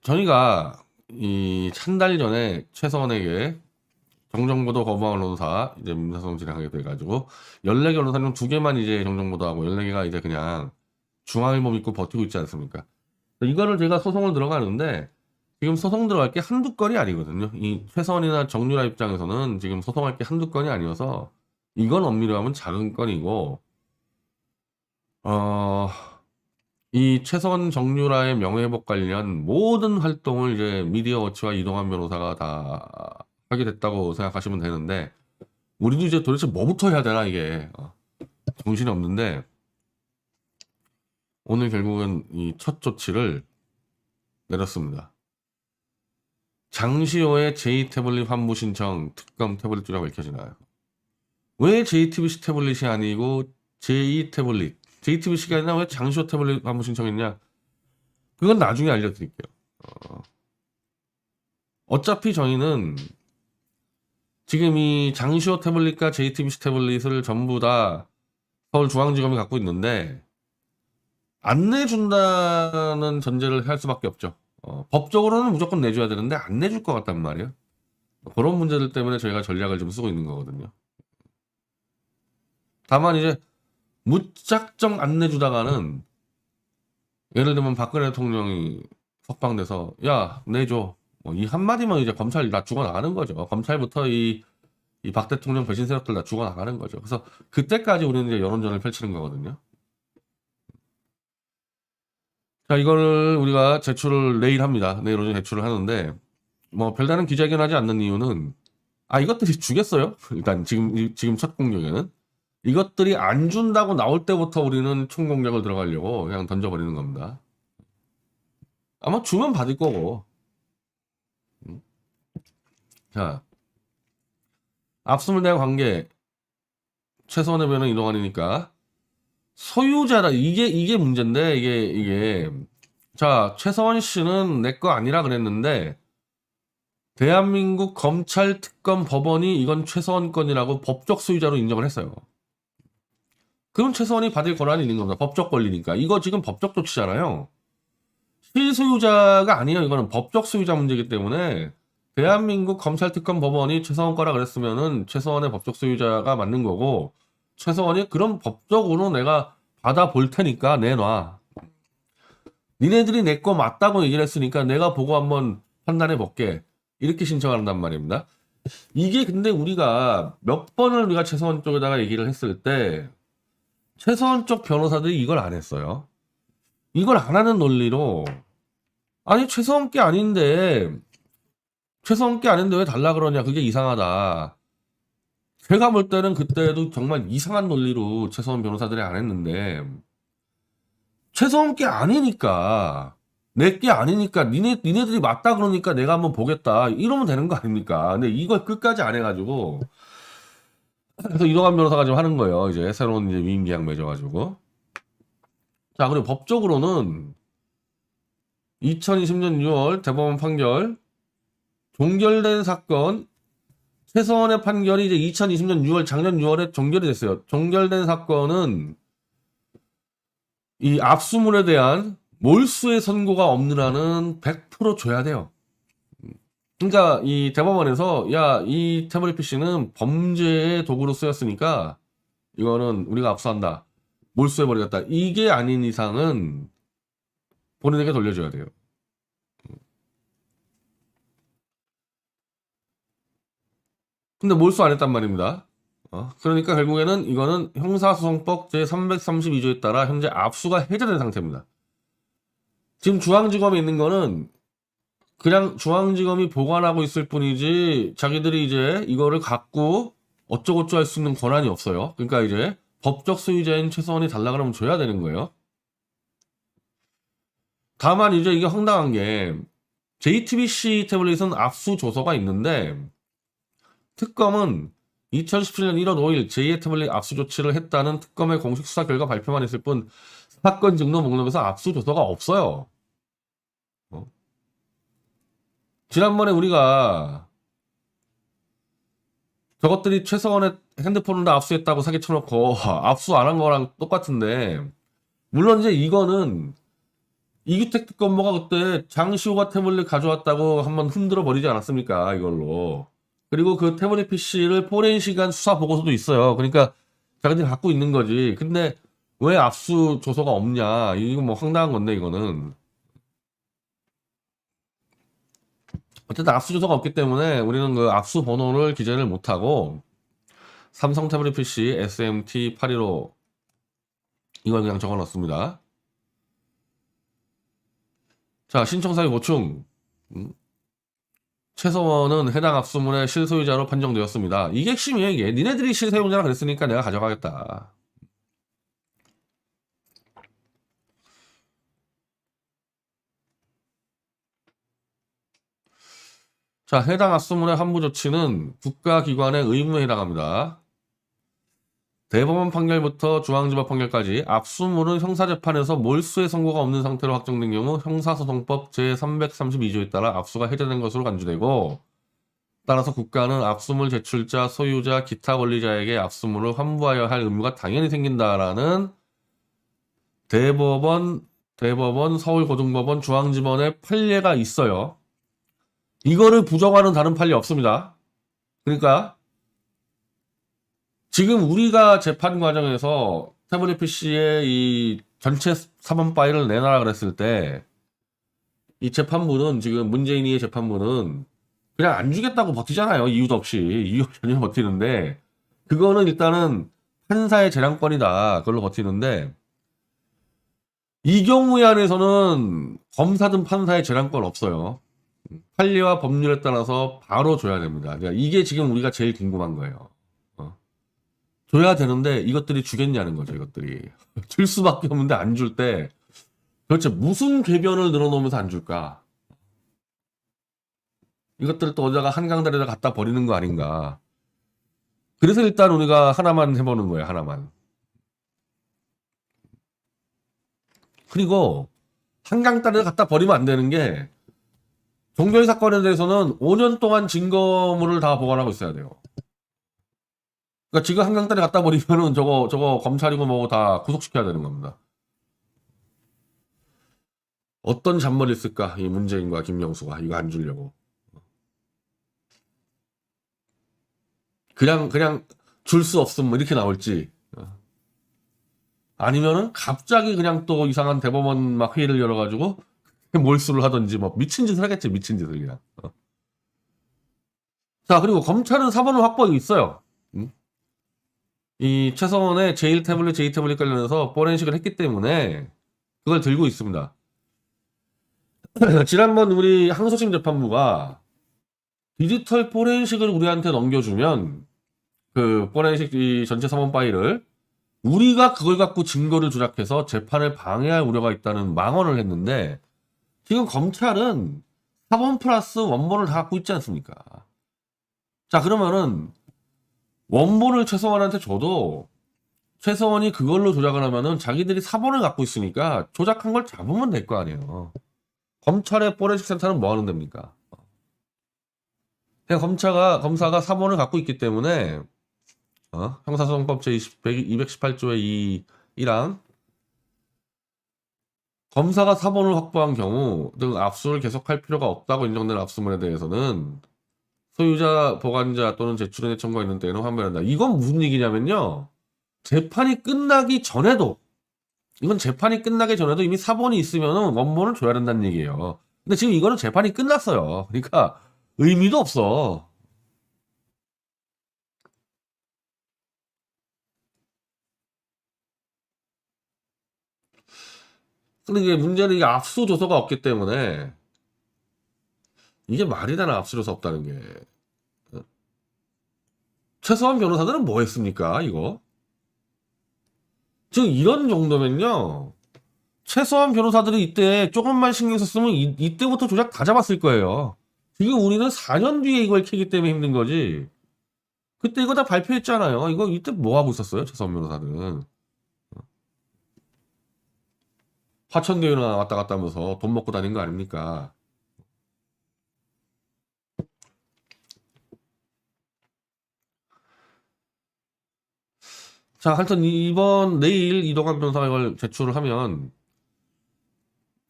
저희가 이 한 달 전에 최서원에게 정정보도 거부한 언론사 이제 민사소송 진행하게 돼가지고 14개 언론사 중 2개만 이제 정정보도하고 14개가 이제 그냥 중앙일보 믿고 버티고 있지 않습니까? 이거를 제가 소송을 들어가는데 지금 소송 들어갈 게 한두 건이 아니거든요. 이 최서원이나 정유라 입장에서는 지금 소송할 게 한두 건이 아니어서 이건 엄밀히 하면 작은 건이고 어, 이 최서원 정유라의 명예회복 관련 모든 활동을 이제 미디어워치와 이동환 변호사가 다 하게 됐다고 생각하시면 되는데 우리도 이제 도대체 뭐부터 해야 되나 이게 정신이 없는데 오늘 결국은 이 첫 조치를 내렸습니다. 장시호의 제2태블릿 환부 신청 특검 태블릿이라고 밝혀지나요? 왜 JTBC 태블릿이 아니고 제2태블릿 JTBC가 아니라 왜 장시호 태블릿 환부 신청했냐? 그건 나중에 알려드릴게요. 어차피 저희는 지금 이 장시호 태블릿과 JTBC 태블릿을 전부 다 서울중앙지검이 갖고 있는데 안 내준다는 전제를 할 수밖에 없죠. 법적으로는 무조건 내줘야 되는데 안 내줄 것 같단 말이에요. 그런 문제들 때문에 저희가 전략을 좀 쓰고 있는 거거든요. 다만 이제 무작정 안 내주다가는 예를 들면 박근혜 대통령이 석방돼서 야 내줘 뭐 이 한마디면 이제 검찰이 다 죽어나가는 거죠. 검찰부터 이 박 대통령 배신 세력들 다 죽어나가는 거죠. 그래서 그때까지 우리는 이제 여론전을 펼치는 거거든요. 자, 이거를 우리가 제출을 내일 합니다. 내일 오전 제출을 하는데 뭐 별다른 기자회견하지 않는 이유는 이것들이 주겠어요. 일단 지금 첫 공격에는 이것들이 안 준다고 나올 때부터 우리는 총공격을 들어가려고 그냥 던져버리는 겁니다. 아마 주면 받을 거고. 자, 압수물 대한 관계 최소한의 변은 이동환이니까 소유자라 이게 문제인데 이게 자 최서원 씨는 내 거 아니라 그랬는데 대한민국 검찰 특검 법원이 이건 최서원 건이라고 법적 소유자로 인정을 했어요. 그럼 최서원이 받을 권한이 있는 겁니다. 법적 권리니까. 이거 지금 법적 조치잖아요. 실소유자가 아니에요. 이거는 법적 소유자 문제이기 때문에 대한민국 검찰 특검 법원이 최서원 거라 그랬으면은 최서원의 법적 소유자가 맞는 거고 최서원이 그럼 법적으로 내가 받아볼 테니까 내놔. 니네들이 내 거 맞다고 얘기를 했으니까 내가 보고 한번 판단해 볼게. 이렇게 신청한단 말입니다. 이게 근데 우리가 몇 번을 우리가 최서원 쪽에다가 얘기를 했을 때 최서원 쪽 변호사들이 이걸 안 했어요. 이걸 안 하는 논리로 아니 최서원 게 아닌데 왜 달라 그러냐 그게 이상하다. 제가 볼 때는 그때도 정말 이상한 논리로 최서원 변호사들이 안 했는데 최서원 게 아니니까 내 게 아니니까 니네들이 맞다 그러니까 내가 한번 보겠다 이러면 되는 거 아닙니까? 근데 이걸 끝까지 안 해가지고 그래서 이동환 변호사가 지금 하는 거예요. 이제 새로운 이제 위임 계약 맺어가지고 자 그리고 법적으로는 2020년 6월 대법원 판결 종결된 사건 최서원의 판결이 이제 2020년 6월 작년 6월에 종결이 됐어요. 종결된 사건은 이 압수물에 대한 몰수의 선고가 없는 한은 100% 줘야 돼요. 그러니까 이 대법원에서 야 이 태블릿 PC는 범죄의 도구로 쓰였으니까 이거는 우리가 압수한다. 몰수해버리겠다. 이게 아닌 이상은 본인에게 돌려줘야 돼요. 근데 몰수 안 했단 말입니다. 그러니까 결국에는 이거는 형사소송법 제332조에 따라 현재 압수가 해제된 상태입니다. 지금 중앙지검에 있는 거는 그냥 중앙지검이 보관하고 있을 뿐이지 자기들이 이제 이거를 갖고 어쩌고저쩌고 할 수 있는 권한이 없어요. 그러니까 이제 법적 소유자인 최서원이 달라 그러면 줘야 되는 거예요. 다만 이제 이게 황당한 게 JTBC 태블릿은 압수 조서가 있는데 특검은 2017년 1월 5일 제2의 태블릿 압수 조치를 했다는 특검의 공식 수사 결과 발표만 했을 뿐 사건 증거 목록에서 압수 조서가 없어요. 지난번에 우리가 저것들이 최서원의 핸드폰을 다 압수했다고 사기 쳐놓고 압수 안 한 거랑 똑같은데 물론 이제 이거는 이규택 특검보가 그때 장시호가 태블릿 가져왔다고 한번 흔들어 버리지 않았습니까? 이걸로. 그리고 그 태블릿 PC를 포렌식한 수사 보고서도 있어요. 그러니까 자기들이 갖고 있는 거지. 근데 왜 압수 조서가 없냐? 이거 뭐 황당한 건데 이거는. 어쨌든 압수 조서가 없기 때문에 우리는 그 압수 번호를 기재를 못하고 삼성 태블릿 PC SMT 815 이걸 그냥 적어 놨습니다. 자, 신청사유 보충. 최서원은 해당 압수물의 실소유자로 판정되었습니다. 이게 핵심이에요, 이게. 니네들이 실소유자라 그랬으니까 내가 가져가겠다. 자, 해당 압수물의 환부 조치는 국가기관의 의무에 해당합니다. 대법원 판결부터 중앙지법 판결까지 압수물은 형사재판에서 몰수의 선고가 없는 상태로 확정된 경우 형사소송법 제332조에 따라 압수가 해제된 것으로 간주되고, 따라서 국가는 압수물 제출자, 소유자, 기타 권리자에게 압수물을 환부하여야 할 의무가 당연히 생긴다라는 대법원, 서울고등법원, 중앙지법의 판례가 있어요. 이거를 부정하는 다른 판례 없습니다. 그러니까 지금 우리가 재판 과정에서 태블릿 PC의 이 전체 사본 파일을 내놔라 그랬을 때 이 재판부는 지금 문재인이의 재판부는 그냥 안 주겠다고 버티잖아요. 이유도 없이. 이유 전혀 버티는데 그거는 일단은 판사의 재량권이다. 그걸로 버티는데 이 경우에 한해서는 검사든 판사의 재량권 없어요. 판례와 법률에 따라서 바로 줘야 됩니다. 그러니까 이게 지금 우리가 제일 궁금한 거예요. 줘야 되는데 이것들이 주겠냐는 거죠. 이것들이 줄 수밖에 없는데 안 줄 때 도대체 무슨 궤변을 늘어놓으면서 안 줄까? 이것들을 또 어디다가 한강다리에다 갖다 버리는 거 아닌가? 그래서 일단 우리가 하나만 해보는 거예요. 하나만. 그리고 한강다리에 갖다 버리면 안 되는 게 종결 사건에 대해서는 5년 동안 증거물을 다 보관하고 있어야 돼요. 그러니까 지금 한강다리 갖다 버리면은 저거 검찰이고 뭐고 다 구속시켜야 되는 겁니다. 어떤 잔머리 있을까? 이 문재인과 김영수가 이거 안 주려고. 그냥 줄 수 없음 뭐 이렇게 나올지. 아니면은 갑자기 그냥 또 이상한 대법원 막 회의를 열어가지고 몰수를 하든지 뭐 미친 짓을 하겠지. 미친 짓을 그냥. 자, 그리고 검찰은 사본을 확보하고 있어요. 이 최성원의 제1 태블릿, 제2 태블릿 관련해서 포렌식을 했기 때문에 그걸 들고 있습니다. 지난번 우리 항소심 재판부가 디지털 포렌식을 우리한테 넘겨주면 그 포렌식 이 전체 사본 파일을 우리가 그걸 갖고 증거를 조작해서 재판을 방해할 우려가 있다는 망언을 했는데 지금 검찰은 사본 플러스 원본을 다 갖고 있지 않습니까? 자, 그러면은 원본을 최성원한테 줘도 최성원이 그걸로 조작을 하면은 자기들이 사본을 갖고 있으니까 조작한 걸 잡으면 될 거 아니에요. 검찰의 포렌식 센터는 뭐 하는 데입니까? 그냥 검사가 사본을 갖고 있기 때문에 형사소송법 제218조의 1항 검사가 사본을 확보한 경우 등 압수를 계속할 필요가 없다고 인정된 압수물에 대해서는 소유자, 보관자 또는 제출인의 청구가 있는 때에는 환불한다. 이건 무슨 얘기냐면요. 재판이 끝나기 전에도 이건 재판이 끝나기 전에도 이미 사본이 있으면 원본을 줘야 된다는 얘기예요. 근데 지금 이거는 재판이 끝났어요. 그러니까 의미도 없어. 근데 이게 문제는 이게 압수조서가 없기 때문에 이게 말이 되나 압수조서 없다는 게. 최소한 변호사들은 뭐 했습니까 이거? 지금 이런 정도면요. 최소한 변호사들이 이때 조금만 신경 썼으면 이때부터 조작 다 잡았을 거예요. 지금 우리는 4년 뒤에 이걸 캐기 때문에 힘든 거지. 그때 이거 다 발표했잖아요. 이거 이때 뭐 하고 있었어요? 최소한 변호사들은. 화천대유나 왔다 갔다 하면서 돈 먹고 다닌 거 아닙니까? 자, 하여튼 내일 이동환 변호사가 이걸 제출을 하면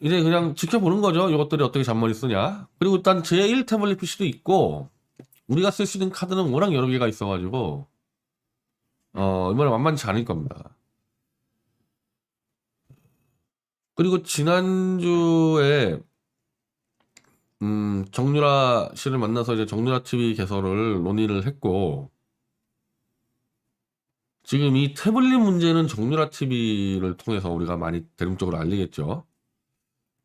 이제 그냥 지켜보는 거죠. 이것들이 어떻게 잔머리 쓰냐. 그리고 일단 제1 태블릿 PC도 있고 우리가 쓸 수 있는 카드는 워낙 여러 개가 있어가지고 이번에 만만치 않을 겁니다. 그리고 지난주에 정유라 씨를 만나서 이제 정유라 TV 개설을 논의를 했고 지금 이 태블릿 문제는 정유라 TV를 통해서 우리가 많이 대중적으로 알리겠죠.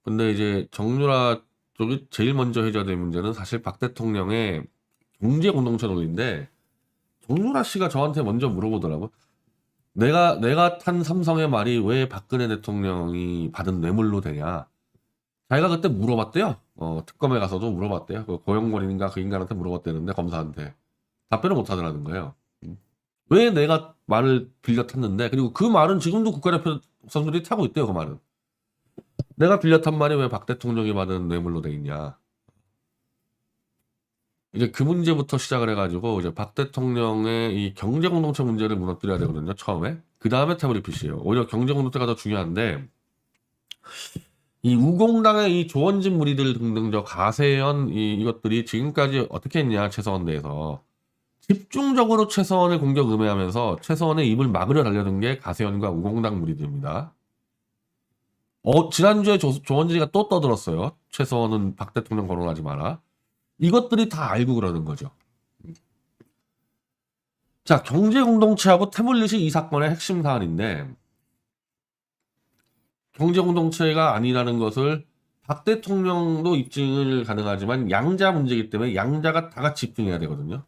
근데 이제 정유라 쪽이 제일 먼저 해결될 문제는 사실 박 대통령의 경제 공동체 논리인데 정유라 씨가 저한테 먼저 물어보더라고. 내가 탄 삼성의 말이 왜 박근혜 대통령이 받은 뇌물로 되냐. 자기가 그때 물어봤대요. 특검에 가서도 물어봤대요. 그 고영권인가 그 인간한테 물어봤대는데 검사한테 답변을 못 하더라는 거예요. 왜 내가 말을 빌려 탔는데 그리고 그 말은 지금도 국가대표 선수들이 타고 있대요. 그 말은. 내가 빌려 탄 말이 왜 박 대통령이 받은 뇌물로 돼 있냐. 이제 그 문제부터 시작을 해가지고 이제 박 대통령의 이 경제 공동체 문제를 무너뜨려야 되거든요. 처음에. 그 다음에 태블릿 PC예요. 오히려 경제 공동체가 더 중요한데 이 우공당의 이 조원진 무리들 등등 저 가세현 이것들이 지금까지 어떻게 했냐 최서원 내에서 집중적으로 최서원을 공격 음해하면서 최서원의 입을 막으려 달려든 게 가세현과 우공당 무리들입니다. 지난주에 조원진이가 또 떠들었어요. 최서원은 박 대통령 거론하지 마라. 이것들이 다 알고 그러는 거죠. 자, 경제 공동체하고 태블릿이 이 사건의 핵심 사안인데 경제 공동체가 아니라는 것을 박 대통령도 입증을 가능하지만 양자 문제이기 때문에 양자가 다 같이 입증해야 되거든요.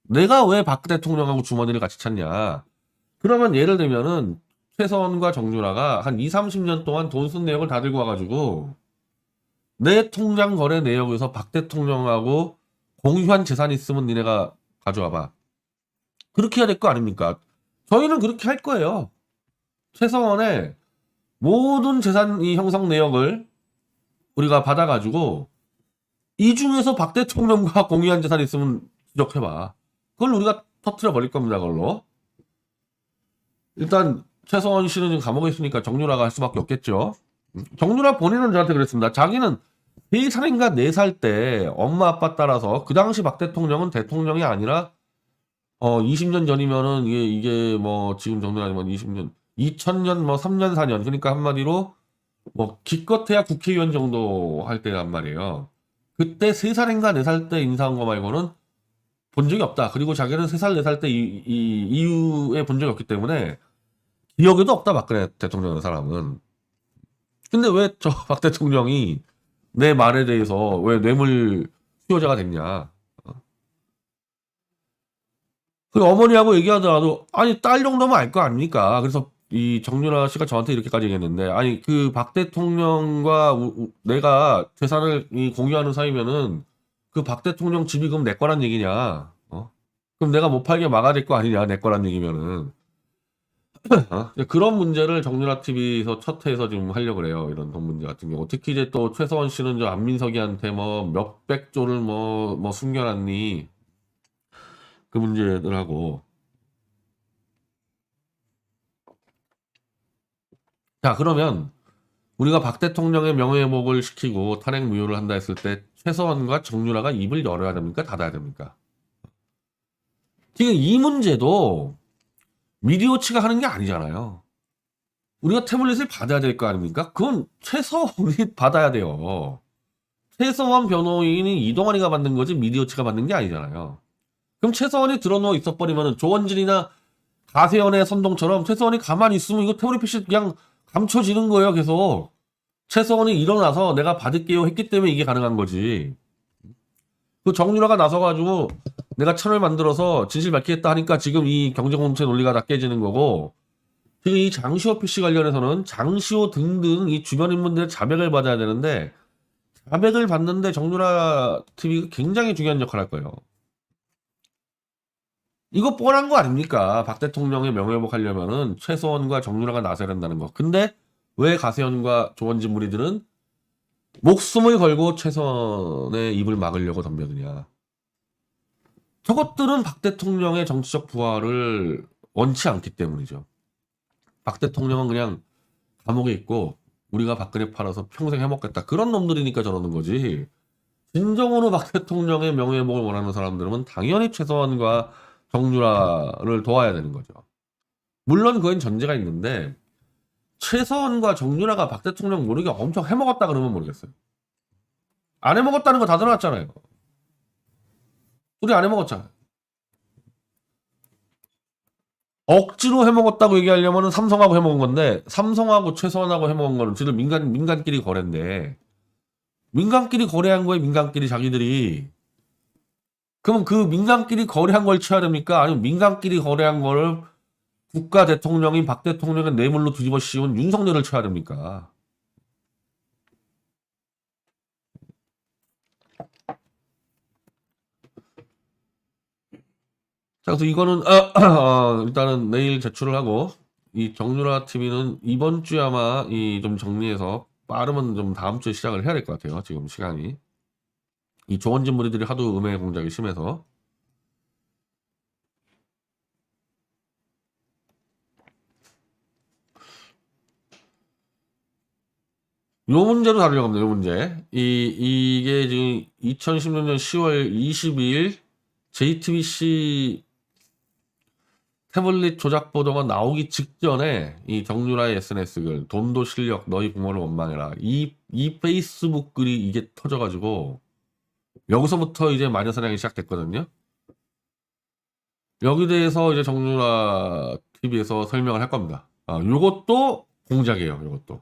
내가 왜 박 대통령하고 주머니를 같이 찾냐. 그러면 예를 들면은 최서원과 정유라가 한 20, 30년 동안 돈 쓴 내역을 다 들고 와가지고 내 통장 거래 내역에서 박 대통령하고 공유한 재산이 있으면 니네가 가져와봐. 그렇게 해야 될 거 아닙니까? 저희는 그렇게 할 거예요. 최서원의 모든 재산 이 형성 내역을 우리가 받아가지고 이 중에서 박 대통령과 공유한 재산이 있으면 지적해봐. 그걸 우리가 터트려 버릴 겁니다. 그걸로. 일단 최서원 씨는 지금 감옥에 있으니까 정유라가 할 수밖에 없겠죠. 정유라 본인은 저한테 그랬습니다. 자기는 3살인가 4살 때 엄마 아빠 따라서 그 당시 박 대통령은 대통령이 아니라 20년 전이면은 이게 뭐 지금 정도 아니면 20년 2000년 뭐 3년 4년 그러니까 한마디로 뭐 기껏해야 국회의원 정도 할 때란 말이에요. 그때 3살인가 4살 때 인사한 거 말고는 본 적이 없다. 그리고 자기는 3살 4살 때 이후에 본 적이 없기 때문에 기억에도 없다. 박근혜 대통령이라는 사람은. 근데 왜 저 박 대통령이 내 말에 대해서 왜 뇌물 수요자가 됐냐. 그 어머니하고 얘기하더라도 아니 딸 정도면 알 거 아닙니까? 그래서 이 정유라 씨가 저한테 이렇게까지 얘기했는데 아니 그 박 대통령과 내가 재산을 공유하는 사이면은 그 박 대통령 집이 그럼 내 거란 얘기냐? 그럼 내가 못 팔게 막아야 될 거 아니냐? 내 거란 얘기면은 그런 문제를 정유라 TV에서 첫 회에서 지금 하려고 그래요. 이런 돈 문제 같은 경우 특히 이제 또 최서원 씨는 저 안민석이한테 뭐 몇백 조를 뭐 숨겨놨니? 그 문제들하고 자 그러면 우리가 박 대통령의 명예회복을 시키고 탄핵 무효를 한다 했을 때 최서원과 정유라가 입을 열어야 됩니까? 닫아야 됩니까? 지금 이 문제도 미디어치가 하는 게 아니잖아요. 우리가 태블릿을 받아야 될 거 아닙니까? 그건 최서원이 받아야 돼요. 최서원 변호인이 이동환이가 받는 거지 미디어치가 받는 게 아니잖아요. 그럼 최서원이 들어누워 있어버리면 조원진이나 가세연의 선동처럼 최서원이 가만히 있으면 이거 태블릿 PC 그냥 감춰지는 거예요. 계속. 최서원이 일어나서 내가 받을게요 했기 때문에 이게 가능한 거지. 그 정유라가 나서가지고 내가 천을 만들어서 진실 밝히겠다 하니까 지금 이 경제공동체 논리가 다 깨지는 거고 지금 이 장시호 PC 관련해서는 장시호 등등 이 주변 인물들의 자백을 받아야 되는데 자백을 받는데 정유라 TV가 굉장히 중요한 역할을 할 거예요. 이거 뻔한 거 아닙니까? 박 대통령의 명예회복하려면은 최서원과 정유라가 나서야 된다는 거. 근데 왜 가세현과 조원진 무리들은 목숨을 걸고 최서원의 입을 막으려고 덤벼드냐. 저것들은 박 대통령의 정치적 부활을 원치 않기 때문이죠. 박 대통령은 그냥 감옥에 있고 우리가 박근혜 팔아서 평생 해먹겠다. 그런 놈들이니까 저러는 거지. 진정으로 박 대통령의 명예회복을 원하는 사람들은 당연히 최서원과 정유라를 도와야 되는 거죠. 물론 그건 전제가 있는데 최서원과 정유라가 박 대통령 모르게 엄청 해먹었다 그러면 모르겠어요. 안 해먹었다는 거 다 드러났잖아요. 우리 안 해먹었잖아요. 억지로 해먹었다고 얘기하려면 삼성하고 해먹은 건데 삼성하고 최서원하고 해먹은 거는 지금 민간끼리 거래인데 민간끼리 거래한 거에 민간끼리 자기들이 그러면 그 민간끼리 거래한 걸 쳐야 됩니까? 아니면 민간끼리 거래한 거를 국가 대통령인 박 대통령의 뇌물로 뒤집어 씌운 윤석열을 쳐야 됩니까? 자, 그래서 이거는 일단은 내일 제출을 하고 이 정유라 TV는 이번 주에 아마 이 좀 정리해서 빠르면 좀 다음 주에 시작을 해야 될 것 같아요. 지금 시간이 이 조원진 무리들이 하도 음해 공작이 심해서 요 문제로 다루려고 합니다. 요 문제 이게 지금 2016년 10월 22일 JTBC 태블릿 조작 보도가 나오기 직전에 이 정유라의 SNS 글 돈도 실력 너희 부모를 원망해라 이 페이스북 글이 이게 터져가지고 여기서부터 이제 마녀사냥이 시작됐거든요. 여기 대해서 이제 정유라 TV에서 설명을 할 겁니다. 요것도 공작이에요. 요것도